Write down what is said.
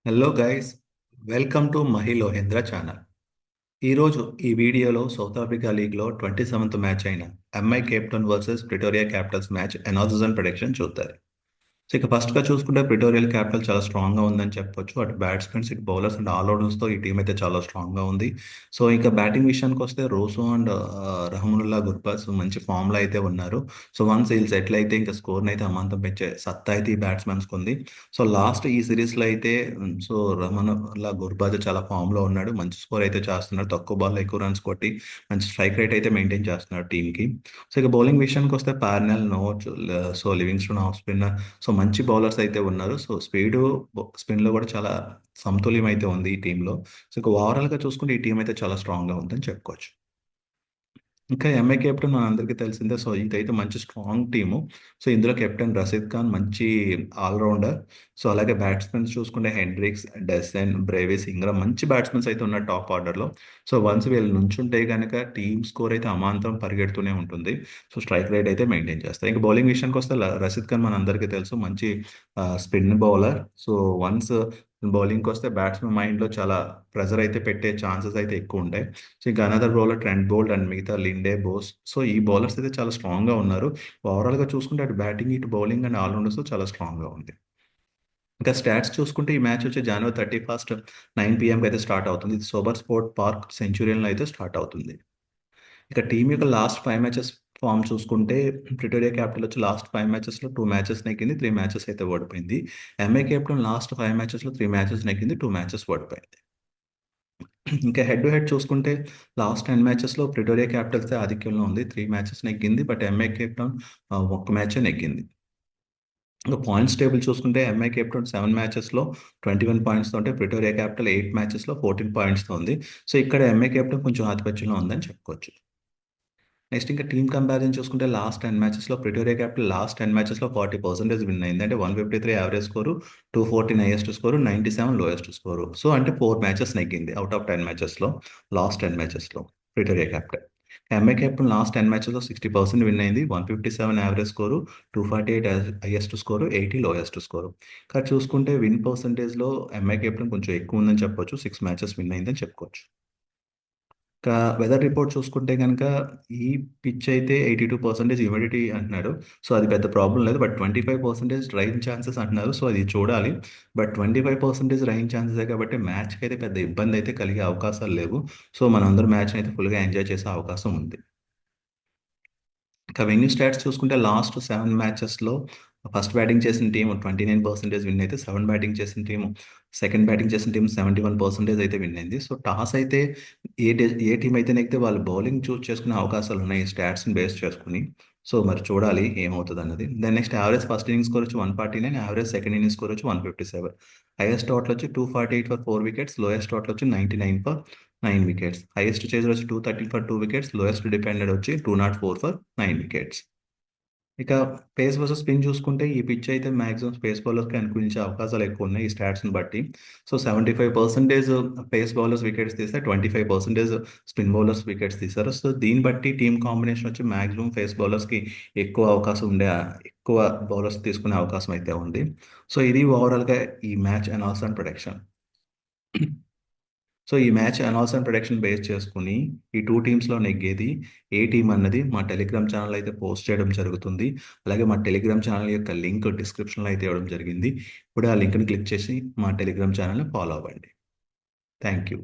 Hello guys, welcome to Mahilohendra channel. ఈరోజు ఈ వీడియోలో సౌత్ ఆఫ్రికా లీగ్లో 27th మ్యాచ్ అయిన MI Cape Town versus Pretoria Capitals match analysis and prediction చూద్దాం. So ఇక ఫస్ట్గా చూసుకుంటే ప్రిటోరియల్ క్యాపిటల్ చాలా స్ట్రాంగ్గా ఉందని చెప్పొచ్చు. అటు బ్యాట్స్మెన్స్, ఇటు బౌలర్స్ అండ్ ఆల్రౌండర్స్తో ఈ టీం అయితే చాలా స్ట్రాంగ్గా ఉంది. సో ఇక బ్యాటింగ్ విషయానికి వస్తే రోసో అండ్ రహముల్లా గుర్బాస్ మంచి ఫామ్లో అయితే ఉన్నారు. సో వన్స్ వీళ్ళు సెటిల్ అయితే ఇంకా స్కోర్ని అయితే అమాంతం పెంచే సత్తా అయితే ఈ బ్యాట్స్మెన్స్కి ఉంది. సో లాస్ట్ ఈ సిరీస్లో అయితే సో రహముల్లా గుర్బాజ్ చాలా ఫామ్లో ఉన్నాడు. మంచి స్కోర్ అయితే చేస్తున్నాడు. తక్కువ బాల్లో ఎక్కువ రన్స్ కొట్టి మంచి స్ట్రైక్ రేట్ అయితే మెయింటైన్ చేస్తున్నాడు టీంకి. సో ఇక బౌలింగ్ విషయానికి వస్తే పార్నెల్, నోచ్, so Livingstone off spinner, so మంచి బౌలర్స్ అయితే ఉన్నారు. సో స్పీడు, స్పిన్లో కూడా చాలా సమతుల్యం అయితే ఉంది ఈ టీంలో. సో ఇక ఓవరాల్గా చూసుకుంటే ఈ టీం అయితే చాలా స్ట్రాంగ్గా ఉందని చెప్పుకోవచ్చు. ఇంకా ఎంఐ కెప్టెన్ మనందరికీ తెలిసిందే. సో ఇదైతే మంచి స్ట్రాంగ్ టీము. సో ఇందులో కెప్టెన్ రషీద్ ఖాన్ మంచి ఆల్రౌండర్. సో అలాగే బ్యాట్స్మెన్స్ చూసుకుంటే హెండ్రిక్స్, డెసెన్, బ్రేవిస్, ఇంగ్రామ్ మంచి బ్యాట్స్మెన్స్ అయితే ఉన్నారు టాప్ ఆర్డర్లో. సో వన్స్ వీళ్ళు నుంచుంటే కనుక టీమ్ స్కోర్ అయితే అమాంతం పరిగెడుతూనే ఉంటుంది. సో స్ట్రైక్ రేట్ అయితే మెయింటైన్ చేస్తారు. ఇంకా బౌలింగ్ విషయానికి వస్తే రషీద్ ఖాన్ మనందరికీ తెలుసు, మంచి స్పిన్ బౌలర్. సో వన్స్ బౌలింగ్కి వస్తే బ్యాట్స్మెన్ మైండ్లో చాలా ప్రెజర్ అయితే పెట్టే ఛాన్సెస్ అయితే ఎక్కువ ఉంటాయి. సో ఇంకా another bowler Trent Boult and మిగతా లిండే, బోస్. సో ఈ బౌలర్స్ అయితే చాలా స్ట్రాంగ్గా ఉన్నారు. ఓవరాల్గా చూసుకుంటే అటు బ్యాటింగ్, ఇటు బౌలింగ్ అండ్ ఆల్రౌండర్స్ చాలా స్ట్రాంగ్గా ఉంది. ఇంకా స్టాట్స్ చూసుకుంటే ఈ మ్యాచ్ వచ్చి జనవరి 31 9 PM అయితే స్టార్ట్ అవుతుంది. ఇది సోబర్ స్పోర్ట్ పార్క్ సెంచురియన్లో అయితే స్టార్ట్ అవుతుంది. ఇక టీం యొక్క లాస్ట్ 5 మ్యాచెస్ ఫామ్ చూసుకుంటే ప్రిటోరియా క్యాపిటల్ వచ్చి లాస్ట్ 5 మ్యాచెస్లో 2 మ్యాచెస్ నెగ్గింది, 3 మ్యాచెస్ అయితే ఓడిపోయింది. ఎంఐ క్యాపిటల్ లాస్ట్ 5 మ్యాచెస్లో 3 మ్యాచెస్ నెగ్గింది, 2 మ్యాచెస్ ఓడిపోయింది. ఇంకా హెడ్ టు హెడ్ చూసుకుంటే లాస్ట్ 10 మ్యాచెస్లో ప్రిటోరియా క్యాపిటల్స్ ఆధిక్యంలో ఉంది. 3 మ్యాచెస్ నెగ్గింది. బట్ ఎంఐ కేప్ టౌన్ ఒక్క మ్యాచే నెగ్గింది. ఇంకా పాయింట్స్ టేబుల్ చూసుకుంటే ఎంఐ కేప్ టౌన్ 7 మ్యాచెస్లో 21 పాయింట్స్తో ఉంటే ప్రిటోరియా క్యాపిటల్ 8 మ్యాచెస్లో 14 పాయింట్స్తో ఉంది. సో ఇక్కడ ఎంఐ కేప్ టౌన్ కొంచెం ఆధిపత్యంలో ఉందని చెప్పుకోవచ్చు. నెక్స్ట్ ఇంకా టీమ్ కంపారిజన్ చూసుకుంటే లాస్ట్ 10 మ్యాచెస్లో ప్రిటోరియా క్యాపిటల్ లాస్ట్ 10 మ్యాచెస్లో 40% విన్ అయింది. అంటే 153 average score, 214 highest score, 97 lowest score. So అంటే 4 మ్యాచెస్ నెగ్గింది అవుట్ ఆఫ్ 10 మ్యాచెస్లో, లాస్ట్ 10 మ్యాచెస్లో Pretoria Capital. MI Capital last 10 మ్యాచెస్లో 60% విన్ అయింది. 157 average score, 248 highest score, 80 lowest score. కానీ చూసుకుంటే విన్ పర్సంటేజ్లో ఎంఐ క్యాపిటల్ కొంచెం ఎక్కువ ఉందని చెప్పొచ్చు. 6 మ్యాచెస్ విన్ అయిందని చెప్పుకోవచ్చు. ఇంకా వెదర్ రిపోర్ట్ చూసుకుంటే గనక ఈ పిచ్ అయితే 82% హ్యూమిడిటీ అంటున్నారు. సో అది పెద్ద ప్రాబ్లమ్ లేదు. బట్ 25% రైన్ ఛాన్సెస్ అంటున్నారు. సో అది చూడాలి. బట్ 25% రైన్ ఛాన్సెసే కాబట్టి మ్యాచ్‌కి అయితే పెద్ద ఇబ్బంది అయితే కలిగే అవకాశాలు లేవు. సో మనందరం మ్యాచ్‌ని అయితే ఫుల్‌గా ఎంజాయ్ చేసే అవకాశం ఉంది. ఇక వెన్యూ స్టాట్స్ చూసుకుంటే లాస్ట్ 7 మ్యాచెస్‌లో ఫస్ట్ బ్యాటింగ్ చేసిన టీమ్ 29% విన్ అయితే, సెకండ్ బ్యాటింగ్ చేసిన టీమ్ 71% అయితే విన్ అయింది. సో టాస్ అయితే ఏ టీమ్ అయితే నెగ్గితే వాళ్ళు బౌలింగ్ చూజ్ చేసుకునే అవకాశాలు ఉన్నాయి ఈ స్టాట్స్‌ని బేస్ చేసుకొని. సో మరి చూడాలి ఏమవుతదన్నది. Then next average first innings score వచ్చి 149, యావరేజ్ సెకండ్ ఇన్నింగ్స్ స్కోర్ వచ్చి 157. హైయెస్ట్ టోటల్ వచ్చి 248 ఫర్ 4 వికెట్స్, లోయెస్ట్ టోటల్ వచ్చి 99 ఫర్ 9 వికెట్స్. హైయెస్ట్ చేజర్ వచ్చి 213 ఫర్ 2 వికెట్స్, లోయెస్ట్ డిపెండెడ్ వచ్చి 204 ఫర్ 9 వికెట్స్. ఇక పేస్ వర్సెస్ స్పిన్ చూసుకుంటే ఈ పిచ్ అయితే మాక్సిమం స్పేస్ బౌలర్స్‌కి అనుకూలించే అవకాశాలు ఎక్కువున్నాయి ఈ స్టాట్స్‌ని బట్టి. సో 75% పేస్ బౌలర్స్ వికెట్స్ తీస్తే 25% స్పిన్ బౌలర్స్ వికెట్స్ తీశారు. సో దీన్ని బట్టి టీమ్ కాంబినేషన్ వచ్చి మాక్సిమం పేస్ బౌలర్స్‌కి ఎక్కువ బౌలర్స్ తీసుకునే అవకాశం అయితే ఉంది. సో ఇది ఓవరాల్‌గా ఈ match analysis and prediction. So ఈ match analysis and prediction base చేసుకొని ఈ 2 టీమ్స్‌లో నెగ్గేది ఏ టీమ్ అన్నది మా టెలిగ్రామ్ ఛానెల్‌లో అయితే పోస్ట్ చేయడం జరుగుతుంది. అలాగే మా టెలిగ్రామ్ ఛానెల్ యొక్క లింక్ డిస్క్రిప్షన్‌లో అయితే ఇవ్వడం జరిగింది. ఇప్పుడే ఆ లింక్‌ని క్లిక్ చేసి మా టెలిగ్రామ్ ఛానెల్‌ని ఫాలో అవ్వండి. Thank you.